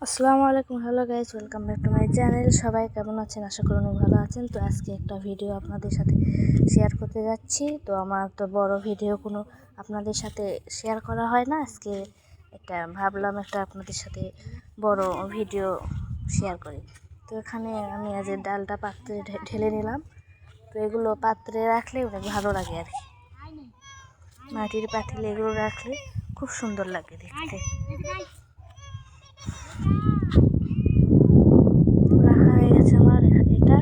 আসসালামু আলাইকুম। Hello guys, welcome back to my channel. সবাই কেমন আছেন? আশা করি অনেক ভালো আছেন। তো আজকে একটা ভিডিও আপনাদের সাথে শেয়ার করতে যাচ্ছি। তো আমার তো বড় ভিডিও কোনো আপনাদের সাথে শেয়ার করা হয় না, আজকে একটা ভাবলাম একটা আপনাদের সাথে বড় ভিডিও শেয়ার করি। তো এখানে আমি আজ ডালটা পাত্রে ঢেলে নিলাম। তো এগুলো পাত্রে রাখলে অনেক ভালো লাগে আর কি, মাটির পাতিলে এগুলো রাখলে খুব সুন্দর লাগে দেখতে। রাখা হয়ে গেছে আমার, এটা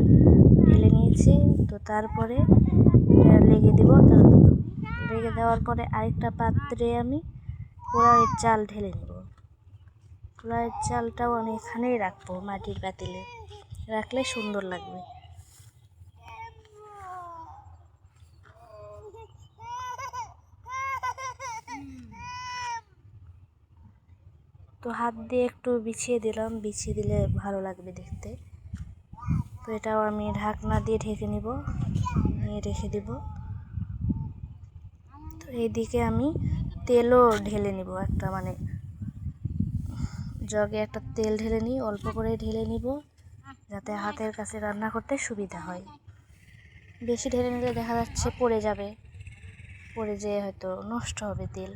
ঢেলে নিয়েছি। তো তারপরে এটা লেগে দিব। লেগে দেওয়ার পরে আরেকটা পাত্রে আমি পোলাওয়ের চাল ঢেলে নেব। পোলাওয়ের চালটাও আমি এখানেই রাখবো, মাটির পাতিলে রাখলে সুন্দর লাগবে। তো হাত দিয়ে একটু বিছিয়ে দিলাম, বিছিয়ে দিলে ভালো লাগবে দেখতে। তো এটাও আমি ঢাকনা দিয়ে ঢেকে নিব, নিয়ে রেখে দিব। তো এইদিকে আমি তেলও ঢেলে নিব, একটা জগে একটা তেল ঢেলে নিই, অল্প করে ঢেলে নিব যাতে হাতের কাছে রান্না করতে সুবিধা হয়। বেশি ঢেলে নিলে দেখা যাচ্ছে পড়ে যাবে, পড়ে যেয়ে হয়তো নষ্ট হবে তেল।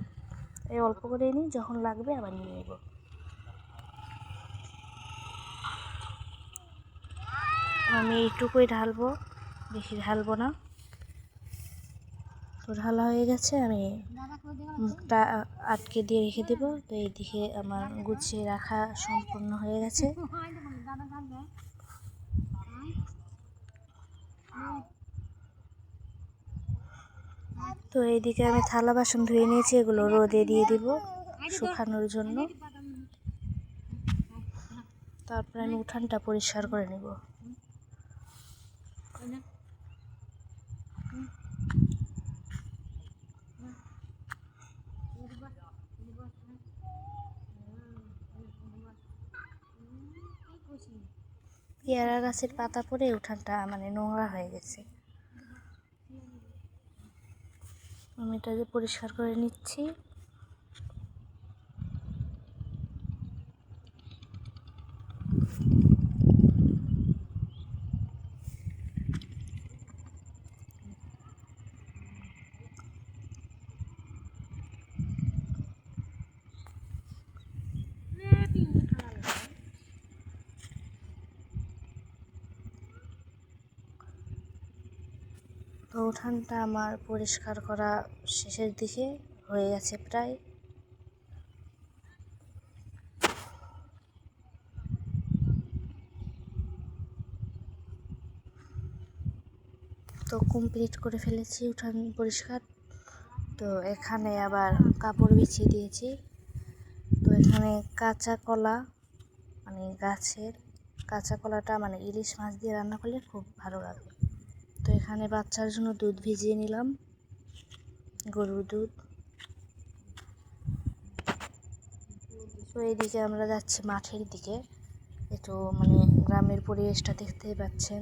এই অল্প করে নিই, যখন লাগবে আবার নিয়ে নেব। আমি এইটুকুই ঢালবো, বেশি ঢালবো না। তো ঢালা হয়ে গেছে, আমি মুখটা আটকে দিয়ে রেখে দেব। তো এইদিকে আমার গুছিয়ে রাখা সম্পূর্ণ হয়ে গেছে। তো এইদিকে আমি থালা বাসন ধুয়ে নিয়েছি, এগুলো রোদে দিয়ে দিব শুকানোর জন্য। তারপরে আমি উঠানটা পরিষ্কার করে নেব। পেয়ারা গাছের পাতা পড়ে উঠানটা নোংরা হয়ে গেছে। আমি এটা পরিষ্কার করে নিচ্ছি। তো উঠানটা আমার পরিষ্কার করা শেষের দিকে হয়ে গেছে প্রায়। তো কমপ্লিট করে ফেলেছি উঠান পরিষ্কার। তো এখানে আবার কাপড় বিছিয়ে দিয়েছি। তো এখানে কাঁচা কলা, গাছের কাঁচা কলাটা ইলিশ মাছ দিয়ে রান্না করলে খুব ভালো লাগে। তো এখানে বাচ্চার জন্য দুধ ভিজিয়ে নিলাম, গরুর দুধ। তো এইদিকে আমরা যাচ্ছি মাঠের দিকে। একটু গ্রামের পরিবেশটা দেখতেই পাচ্ছেন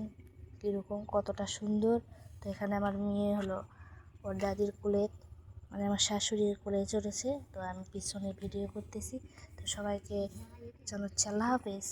কীরকম, কতটা সুন্দর। তো এখানে আমার মেয়ে হলো ওর দাদির কোলে, আমার শাশুড়ির কোলে চড়েছে। তো আমি পিছনে ভিডিও করতেছি। তো সবাইকে জানাচ্ছি আল্লাহ হাফেজ।